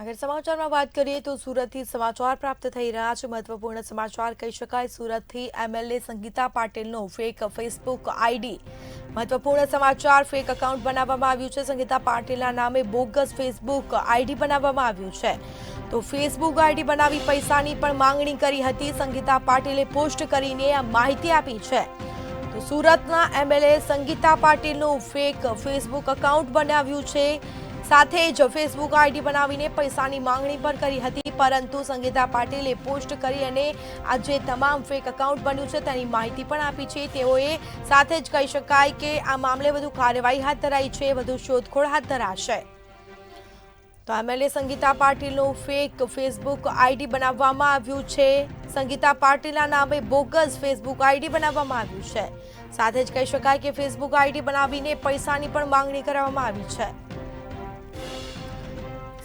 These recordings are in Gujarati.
આગળ સમાચારમાં વાત કરીએ તો સુરતથી સમાચાર પ્રાપ્ત થઈ રહ્યા છે। મહત્વપૂર્ણ સમાચાર કહી શકાય। સુરતથી એમએલએ સંગીતા પાટીલનો ફેક ફેસબુક આઈડી। મહત્વપૂર્ણ સમાચાર, ફેક એકાઉન્ટ બનાવવામાં આવ્યું છે। સંગીતા પાટીલના નામે બોગસ ફેસબુક આઈડી બનાવવામાં આવ્યું છે। તો ફેસબુક આઈડી બનાવી પૈસાની પણ માંગણી કરી હતી। સંગીતા પાટીલે પોસ્ટ કરીને આ માહિતી આપી છે। તો સુરતના એમએલએ સંગીતા પાટીલનું ફેક ફેસબુક એકાઉન્ટ બનાવ્યું છે। સાથે જ ફેસબુક આઈડી બનાવીને પૈસાની માંગણી પણ કરી હતી, પરંતુ સંગીતા પાટીલે પોસ્ટ કરી અને આ જે તમામ ફેક એકાઉન્ટ બન્યું છે તેની માહિતી પણ આપી છે। તેઓએ સાથે જ કહી શકાય કે આ મામલે વધુ કાર્યવાહી હાથ ધરાઈ છે, વધુ શોધખોળ હાથ ધરાશે। તો એમએલએ સંગીતા પાટીલનું ફેક ફેસબુક આઈડી બનાવવામાં આવ્યું છે। સંગીતા પાટીલના નામે બોગસ ફેસબુક આઈડી બનાવવામાં આવ્યું છે। સાથે જ કહી શકાય કે ફેસબુક આઈડી બનાવીને પૈસાની પણ માંગણી કરવામાં આવી છે।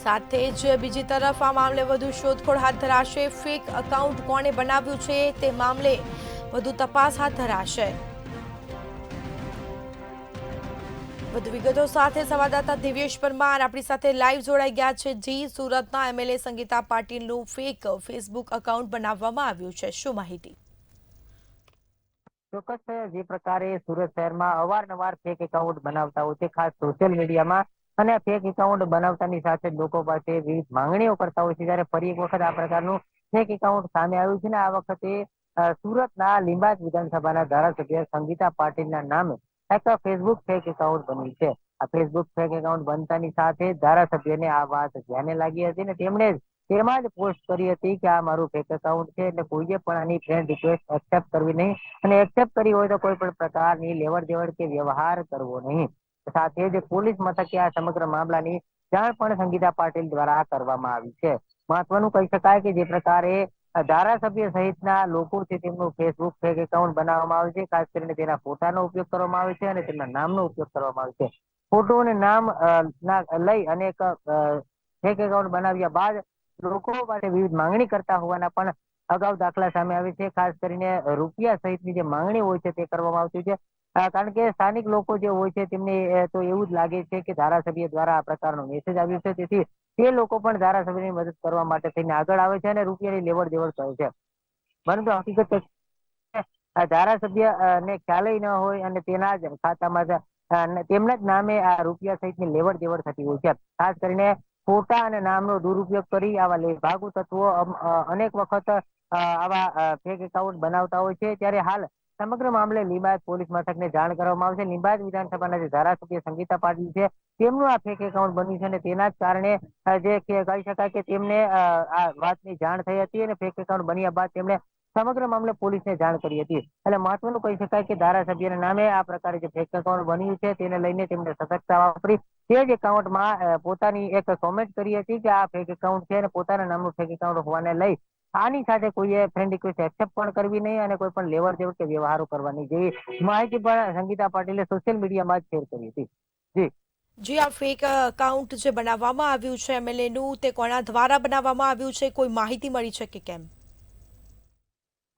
સાથે જ બીજી તરફ આ મામલે વધુ શોધખોળ હાથ ધરાશે। ફેક એકાઉન્ટ કોણે બનાવ્યું છે તે મામલે વધુ તપાસ હાથ ધરાશે। વધુ વિગતો સાથે સંવાદદાતા દિવ્યેશ પરમાર આપણી સાથે લાઈવ જોડાઈ ગયા છે। જી, સુરતના એમએલએ સંગીતા પાટીલનું ફેક ફેસબુક એકાઉન્ટ બનાવવામાં આવ્યું છે, શું માહિતી? ચોક્કસ જે પ્રકારે સુરત શહેરમાં અવારનવાર ફેક એકાઉન્ટ બનાવતા હોય છે, ખાસ સોશિયલ મીડિયામાં, અને ફેક એકાઉન્ટ બનાવતાની સાથે જ લોકો પાસે વિવિધ માંગણીઓ કરતા હોય છે, ત્યારે ફરી એક વખત આ પ્રકારનું ફેક એકાઉન્ટ સામે આવ્યું છે ને આ વખતે સુરતના લીંબાયત વિધાનસભાના ધારાસભ્ય સંગીતા પાટીલના નામે એક ફેસબુક ફેક એકાઉન્ટ બન્યું છે। આ ફેસબુક ફેક એકાઉન્ટ બનતાની સાથે ધારાસભ્યને આ વાત ધ્યાને લાગી હતી ને તેમણે તેમાં જ પોસ્ટ કરી હતી કે આ મારું ફેક એકાઉન્ટ છે, એટલે કોઈએ પણ આની ફ્રેન્ડ રિક્વેસ્ટ એક્સેપ્ટ કરવી નહીં, અને એક્સેપ્ટ કરી હોય તો કોઈ પણ પ્રકારની લેવડ દેવડ કે વ્યવહાર કરવો નહીં। સાથે જ પોલીસ મથકે આ સમગ્ર મામલાની જાણ પણ સંગીતા પાટીલ દ્વારા કરવામાં આવી છે। મહત્વનું કહી શકાય કે જે પ્રકારે ધારાસભ્ય સહિતના લોકો છે તેમનું ફેસબુક ફેક એકાઉન્ટ બનાવવામાં આવે છે, ખાસ કરીને તેના ફોટાનો ઉપયોગ કરવામાં આવે છે અને તેમના નામનો ઉપયોગ કરવામાં આવે છે। ફોટો અને નામ લઈ અને એક ફેક એકાઉન્ટ બનાવ્યા બાદ લોકો માટે વિવિધ માંગણી કરતા હોવાના પણ અગાઉ દાખલા સામે આવે છે। ખાસ કરીને રૂપિયા સહિતની જે માંગણી હોય છે તે કરવામાં આવતી છે, કારણ કે સ્થાનિક લોકો જે હોય છે તેમને તો એવું જ લાગે છે કે ધારાસભ્ય દ્વારા આ પ્રકારનો મેસેજ આવ્યો છે, તેથી તે લોકો પણ ધારાસભ્યની મદદ કરવા માટે થઈને આગળ આવે છે અને રૂપિયાની લેવડ દેવડ કરે છે। પરંતુ હકીકત ધારાસભ્ય ને ખ્યાલ ન હોય અને તેના જ ખાતામાં તેમના જ નામે આ રૂપિયા સહિતની લેવડ દેવડ થતી હોય છે। ખાસ કરીને ફોટા અને નામનો દુરુપયોગ કરી આવા લેભાગુ તત્વો અનેક વખત આવા ફેક એકાઉન્ટ બનાવતા હોય છે। ત્યારે હાલ સમગ્ર મામલે લીંબાયત પોલીસ મથકને જાણ કરવામાં આવશે। લીંબાયત વિધાનસભાના જે ધારાસભ્ય સંગીતા પાટીલ છે તેમનું આ ફેક એકાઉન્ટ બન્યું છે અને તેના જ કારણે જે કહી શકાય કે તેમને આ વાતની જાણ થઈ હતી અને ફેક એકાઉન્ટ બન્યા બાદ તેમણે સમગ્ર મામલે પોલીસને જાણ કરી હતી। એટલે મહત્વનું કહી શકાય કે ધારાસભ્યના નામે આ પ્રકારે જે ફેક એકાઉન્ટ બન્યું છે તેને લઈને તેમને સતર્કતા વાપરી તે જ એકાઉન્ટમાં પોતાની એક કોમેન્ટ કરી હતી કે આ ફેક એકાઉન્ટ છે અને પોતાના નામનું ફેક એકાઉન્ટ હોવાને લઈ આની સાથે કોઈએ ફ્રેન્ડ રિક્વેસ્ટ એક્સેપ્ટ પણ કરવી નહીં અને કોઈ પણ લેવડ દેવડ કે વ્યવહારો કરવા નહીં, જેવી માહિતી પણ સંગીતા પાટીલે સોશિયલ મીડિયામાં જ શેર કરી હતી। જી જી, આ ફેક એકાઉન્ટ જે બનાવવામાં આવ્યું છે એમએલએનું, તે કોના દ્વારા બનાવવામાં આવ્યું છે, કોઈ માહિતી મળી છે કે કેમ?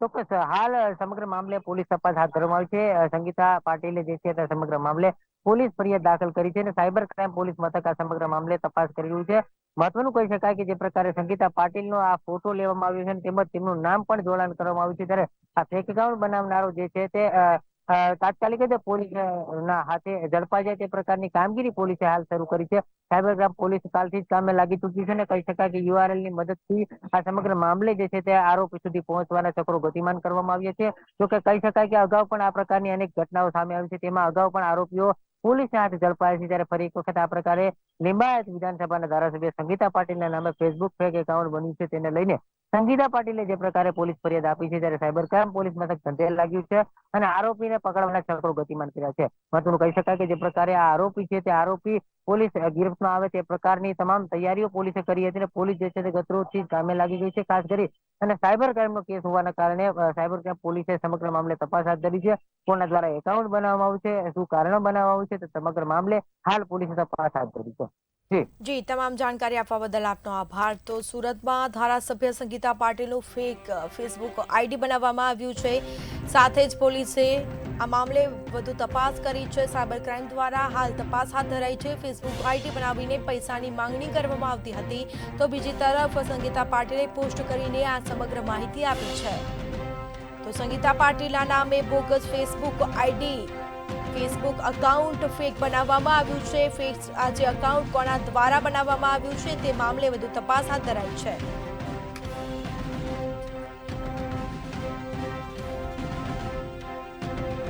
ચોક્કસ હાલ સમગ્ર મામલે પોલીસ તપાસ હાથ ધરવામાં આવી છે। સંગીતા પાટીલે જે છે તે સમગ્ર મામલે પોલીસ ફરિયાદ દાખલ કરી છે અને સાયબર ક્રાઇમ પોલીસ મથક આ સમગ્ર મામલે તપાસ કરી રહ્યું છે। મહત્વનું કહી શકાય કે જે પ્રકારે સંગીતા પાટીલનો આ ફોટો લેવામાં આવ્યો છે તેમજ તેમનું નામ પણ જોડાણ કરવામાં આવ્યું છે, ત્યારે આ ફેક એકાઉન્ટ બનાવનારો જે છે તે તાત્કાલિક જ પોલીસ ના હાથે ઝડપાઈ જાય તે પ્રકારની કામગીરી પોલીસે હાલ શરૂ કરી છે। સાયબર ક્રાઇમ પોલીસ કાલથી જ કામે લાગી ચૂકી છે અને કહી શકાય કે યુઆરએલ ની મદદથી આ સમગ્ર મામલે જે છે તે આરોપી સુધી પહોંચવાના ચક્રો ગતિમાન કરવામાં આવ્યા છે। જો કે કહી શકાય કે અગાઉ પણ આ પ્રકારની અનેક ઘટનાઓ સામે આવી છે, તેમાં અગાઉ પણ આરોપીઓ પોલીસના હાથે ઝડપાયા છે। ત્યારે ફરી એક વખત આ પ્રકારે લીંબાયત વિધાનસભાના ધારાસભ્ય સંગીતા પાટીલના નામે ફેસબુક ફેક એકાઉન્ટ બન્યું છે તેને લઈને સંગીતા પાટીલે જે પ્રકારે પોલીસ ફરિયાદ આપી છે, ત્યારે સાયબર ક્રાઇમ પોલીસ મથક ધંધેલ લાગ્યું છે અને આરોપીને પકડવાના ચક્રો ગતિમાન કર્યા છે। મહત્વનું કહી શકાય કે જે પ્રકારે આ આરોપી છે તે આરોપી પોલીસ ગિરફ્તમાં આવે તે પ્રકારની તમામ તૈયારીઓ પોલીસે કરી હતી અને પોલીસ જે છે તે ગતરોજથી કામે લાગી ગઈ છે, ખાસ કરી અને સાયબર ક્રાઇમનો કેસ હોવાના કારણે સાયબર ક્રાઇમ પોલીસે સમગ્ર મામલે તપાસ હાથ ધરી છે। કોના દ્વારા એકાઉન્ટ બનાવવામાં આવ્યું છે, શું કારણો બનાવવામાં આવ્યું છે, તો સમગ્ર મામલે હાલ પોલીસે તપાસ હાથ ધરી છે। જી, તમામ જાણકારી આપવા બદલ આપનો આભાર. તો સુરતમાં ધારાસભ્ય સંગીતા પાટીલનું ફેક ફેસબુક આઈડી બનાવવામાં આવ્યું છે. સાથે જ પોલીસે આ મામલે વધુ તપાસ કરી છે. સાયબર ક્રાઇમ દ્વારા હાલ તપાસ હાથ ધરાઈ છે. ફેસબુક આઈડી બનાવીને પૈસાની માંગણી કરવામાં આવતી હતી, તો બીજી તરફ સંગીતા પાટીલે પોસ્ટ કરીને આ સમગ્ર માહિતી આપી છે. તો સંગીતા પાટીલના નામે બોગસ ફેસબુક અકાઉન્ટ ફેક બનાવવામાં આવ્યું છે. આ જે અકાઉન્ટ કોના દ્વારા બનાવવામાં આવ્યું છે તે મામલે વધુ તપાસ હાથ ધરાઈ છે.